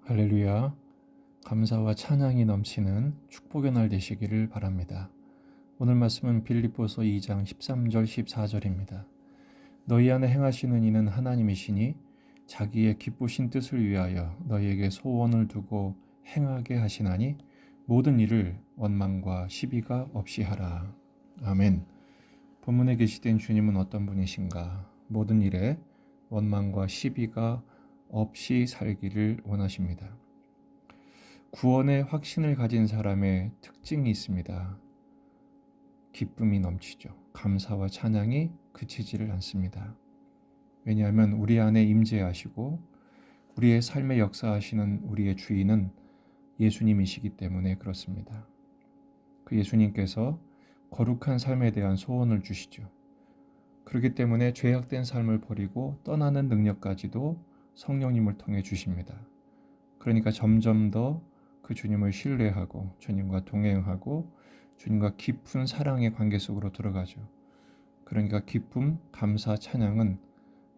할렐루야. 감사와 찬양이 넘치는 축복의 날 되시기를 바랍니다. 오늘 말씀은 빌립보서 2장 13절 14절입니다. 너희 안에 행하시는 이는 하나님이시니 자기의 기쁘신 뜻을 위하여 너희에게 소원을 두고 행하게 하시나니 모든 일을 원망과 시비가 없이 하라. 아멘. 본문에 계시된 주님은 어떤 분이신가? 모든 일에 원망과 시비가 없이 살기를 원하십니다. 구원의 확신을 가진 사람의 특징이 있습니다. 기쁨이 넘치죠. 감사와 찬양이 그치지를 않습니다. 왜냐하면 우리 안에 임재하시고 우리의 삶에 역사하시는 우리의 주인은 예수님이시기 때문에 그렇습니다. 그 예수님께서 거룩한 삶에 대한 소원을 주시죠. 그렇기 때문에 죄악된 삶을 버리고 떠나는 능력까지도 성령님을 통해 주십니다. 그러니까 점점 더 그 주님을 신뢰하고 주님과 동행하고 주님과 깊은 사랑의 관계 속으로 들어가죠. 그러니까 기쁨, 감사, 찬양은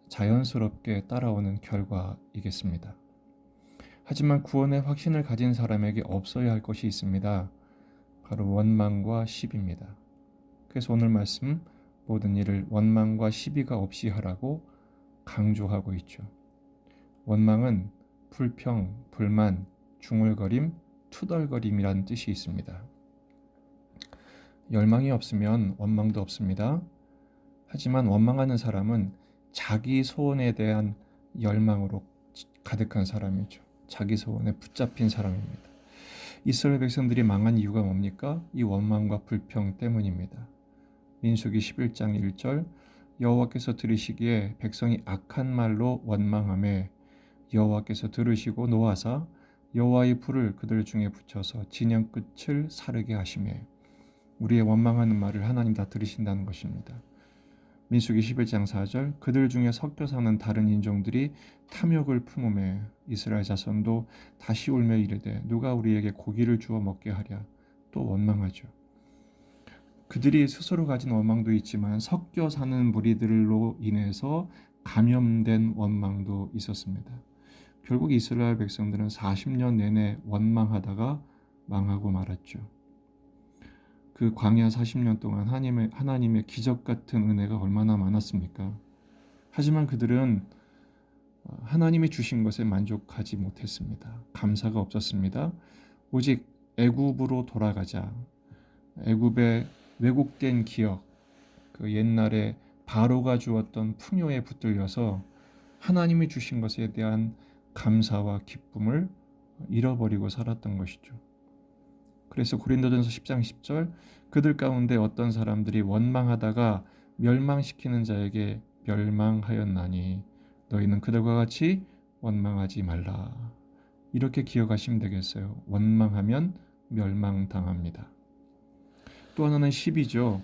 자연스럽게 따라오는 결과이겠습니다. 하지만 구원의 확신을 가진 사람에게 없어야 할 것이 있습니다. 바로 원망과 시비입니다. 그래서 오늘 말씀 모든 일을 원망과 시비가 없이 하라고 강조하고 있죠. 원망은 불평, 불만, 중얼거림, 투덜거림이라는 뜻이 있습니다. 열망이 없으면 원망도 없습니다. 하지만 원망하는 사람은 자기 소원에 대한 열망으로 가득한 사람이죠. 자기 소원에 붙잡힌 사람입니다. 이스라엘 백성들이 망한 이유가 뭡니까? 이 원망과 불평 때문입니다. 민수기 11장 1절 여호와께서 들으시기에 백성이 악한 말로 원망하며 여호와께서 들으시고 노하사 여호와의 불을 그들 중에 붙여서 진영 끝을 사르게 하시며 우리의 원망하는 말을 하나님 다 들으신다는 것입니다. 민수기 11장 4절 그들 중에 섞여 사는 다른 인종들이 탐욕을 품으며 이스라엘 자손도 다시 울며 이르되 누가 우리에게 고기를 주어 먹게 하랴 또 원망하죠. 그들이 스스로 가진 원망도 있지만 섞여 사는 무리들로 인해서 감염된 원망도 있었습니다. 결국 이스라엘 백성들은 40년 내내 원망하다가 망하고 말았죠. 그 광야 40년 동안 하나님의 기적 같은 은혜가 얼마나 많았습니까? 하지만 그들은 하나님이 주신 것에 만족하지 못했습니다. 감사가 없었습니다. 오직 애굽으로 돌아가자. 애굽의 왜곡된 기억, 그 옛날에 바로가 주었던 풍요에 붙들려서 하나님이 주신 것에 대한 감사와 기쁨을 잃어버리고 살았던 것이죠. 그래서 고린도전서 10장 10절 그들 가운데 어떤 사람들이 원망하다가 멸망시키는 자에게 멸망하였나니 너희는 그들과 같이 원망하지 말라. 이렇게 기억하시면 되겠어요. 원망하면 멸망당합니다. 또 하나는 시비죠.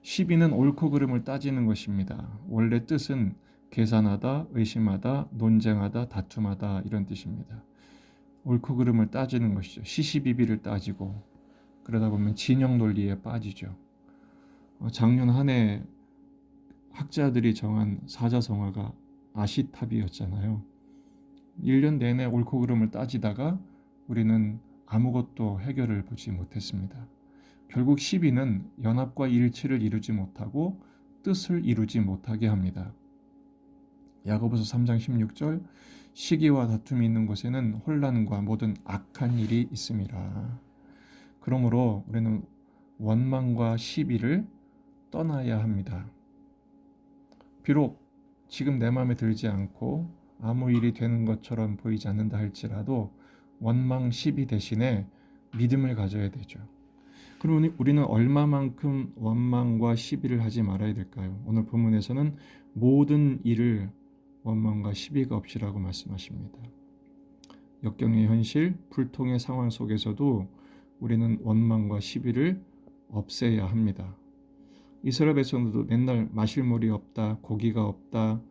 시비는 옳고 그름을 따지는 것입니다. 원래 뜻은 계산하다, 의심하다, 논쟁하다, 다툼하다 이런 뜻입니다. 옳고 그름을 따지는 것이죠. 시시비비를 따지고 그러다 보면 진영 논리에 빠지죠. 작년 한 해 학자들이 정한 사자성어가 아시타비였잖아요. 1년 내내 옳고 그름을 따지다가 우리는 아무것도 해결을 보지 못했습니다. 결국 시비는 연합과 일치를 이루지 못하고 뜻을 이루지 못하게 합니다. 야고보서 3장 16절 시기와 다툼이 있는 곳에는 혼란과 모든 악한 일이 있음이라. 그러므로 우리는 원망과 시비를 떠나야 합니다. 비록 지금 내 마음에 들지 않고 아무 일이 되는 것처럼 보이지 않는다 할지라도 원망, 시비 대신에 믿음을 가져야 되죠. 그럼 우리는 얼마만큼 원망과 시비를 하지 말아야 될까요? 오늘 본문에서는 모든 일을 원망과 시비가 없이라고 말씀하십니다. 역경의 현실, 불통의 상황 속에서도 우리는 원망과 시비를 없애야 합니다. 이스라엘 백성들도 맨날 마실 물이 없다, 고기가 없다,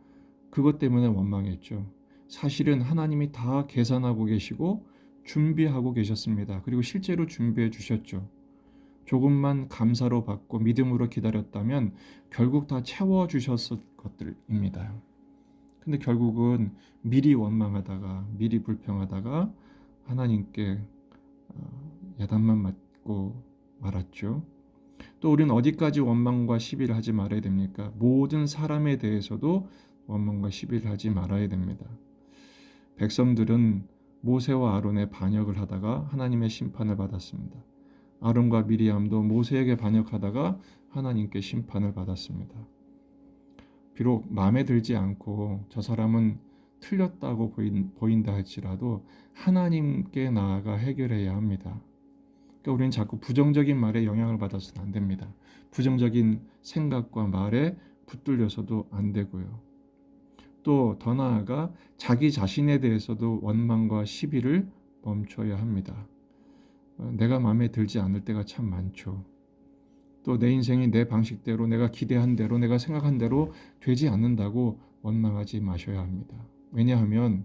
그것 때문에 원망했죠. 사실은 하나님이 다 계산하고 계시고 준비하고 계셨습니다. 그리고 실제로 준비해 주셨죠. 조금만 감사로 받고 믿음으로 기다렸다면 결국 다 채워주셨을 것들입니다. 근데 결국은 미리 원망하다가 미리 불평하다가 하나님께 야단만 맞고 말았죠. 또 우리는 어디까지 원망과 시비를 하지 말아야 됩니까? 모든 사람에 대해서도 원망과 시비를 하지 말아야 됩니다. 백성들은 모세와 아론의 반역을 하다가 하나님의 심판을 받았습니다. 아론과 미리암도 모세에게 반역하다가 하나님께 심판을 받았습니다. 비록 마음에 들지 않고 저 사람은 틀렸다고 보인다 할지라도 하나님께 나아가 해결해야 합니다. 그러니까 우리는 자꾸 부정적인 말에 영향을 받아서는 안 됩니다. 부정적인 생각과 말에 붙들려서도 안 되고요. 또 더 나아가 자기 자신에 대해서도 원망과 시비를 멈춰야 합니다. 내가 마음에 들지 않을 때가 참 많죠. 또 내 인생이 내 방식대로 내가 기대한 대로 내가 생각한 대로 되지 않는다고 원망하지 마셔야 합니다. 왜냐하면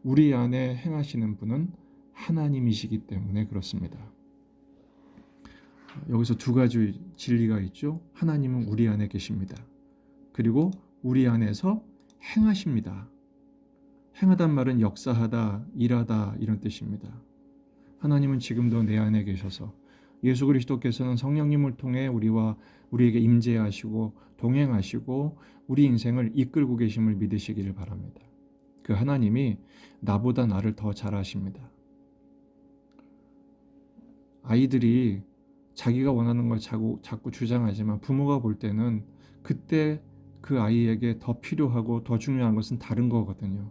우리 안에 행하시는 분은 하나님이시기 때문에 그렇습니다. 여기서 두 가지 진리가 있죠. 하나님은 우리 안에 계십니다. 그리고 우리 안에서 행하십니다. 행하단 말은 역사하다, 일하다 이런 뜻입니다. 하나님은 지금도 내 안에 계셔서 예수 그리스도께서는 성령님을 통해 우리에게 임재하시고 동행하시고 우리 인생을 이끌고 계심을 믿으시기를 바랍니다. 그 하나님이 나보다 나를 더 잘 아십니다. 아이들이 자기가 원하는 걸 자꾸 주장하지만 부모가 볼 때는 그때 그 아이에게 더 필요하고 더 중요한 것은 다른 거거든요.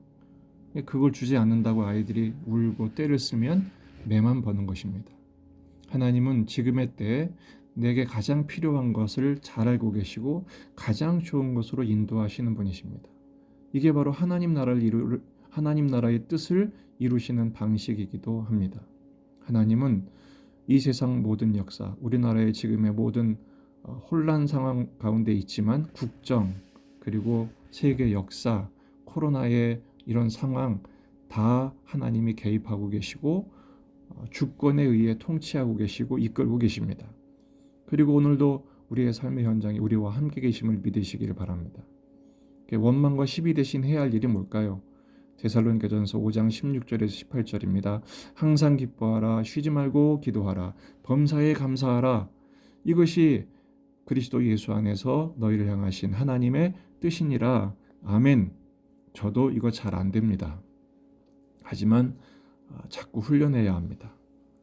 그걸 주지 않는다고 아이들이 울고 떼를 쓰면 매만 버는 것입니다. 하나님은 지금의 때에 내게 가장 필요한 것을 잘 알고 계시고 가장 좋은 것으로 인도하시는 분이십니다. 이게 바로 하나님 나라의 뜻을 이루시는 방식이기도 합니다. 하나님은 이 세상 모든 역사, 우리나라의 지금의 모든 혼란 상황 가운데 있지만 국정, 그리고 세계 역사, 코로나의 이런 상황 다 하나님이 개입하고 계시고 주권에 의해 통치하고 계시고 이끌고 계십니다. 그리고 오늘도 우리의 삶의 현장에 우리와 함께 계심을 믿으시기를 바랍니다. 원망과 시비 대신 해야 할 일이 뭘까요? 데살로니가전서 5장 16절에서 18절입니다. 항상 기뻐하라, 쉬지 말고 기도하라, 범사에 감사하라. 이것이 그리스도 예수 안에서 너희를 향하신 하나님의 뜻이니라. 아멘. 저도 이거 잘 안 됩니다. 하지만 자꾸 훈련해야 합니다.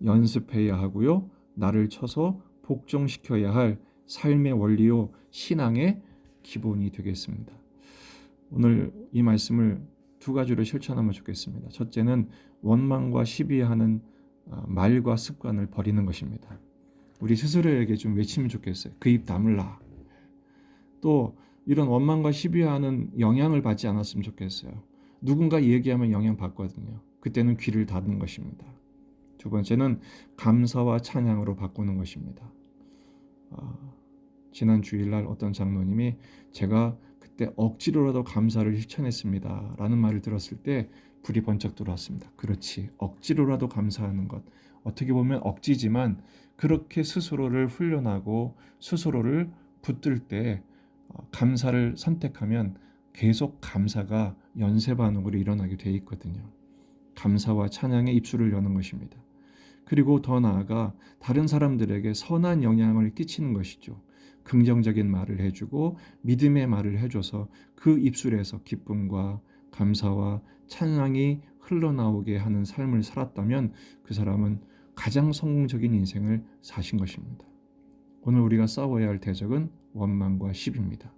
연습해야 하고요. 나를 쳐서 복종시켜야 할 삶의 원리요, 신앙의 기본이 되겠습니다. 오늘 이 말씀을 두 가지로 실천하면 좋겠습니다. 첫째는 원망과 시비하는 말과 습관을 버리는 것입니다. 우리 스스로에게 좀 외치면 좋겠어요. 그 입 다물라. 또 이런 원망과 시비하는 영향을 받지 않았으면 좋겠어요. 누군가 얘기하면 영향받거든요. 그때는 귀를 닫는 것입니다. 두 번째는 감사와 찬양으로 바꾸는 것입니다. 지난 주일날 어떤 장로님이 제가 그때 억지로라도 감사를 실천했습니다 라는 말을 들었을 때 불이 번쩍 들어왔습니다. 그렇지, 억지로라도 감사하는 것, 어떻게 보면 억지지만 그렇게 스스로를 훈련하고 스스로를 붙들 때 감사를 선택하면 계속 감사가 연쇄 반응으로 일어나게 돼 있거든요. 감사와 찬양의 입술을 여는 것입니다. 그리고 더 나아가 다른 사람들에게 선한 영향을 끼치는 것이죠. 긍정적인 말을 해주고 믿음의 말을 해줘서 그 입술에서 기쁨과 감사와 찬양이 흘러나오게 하는 삶을 살았다면 그 사람은 가장 성공적인 인생을 사신 것입니다. 오늘 우리가 싸워야 할 대적은 원망과 시비입니다.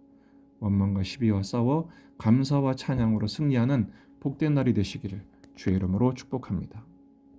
원망과 시비와 싸워 감사와 찬양으로 승리하는 복된 날이 되시기를 주의 이름으로 축복합니다.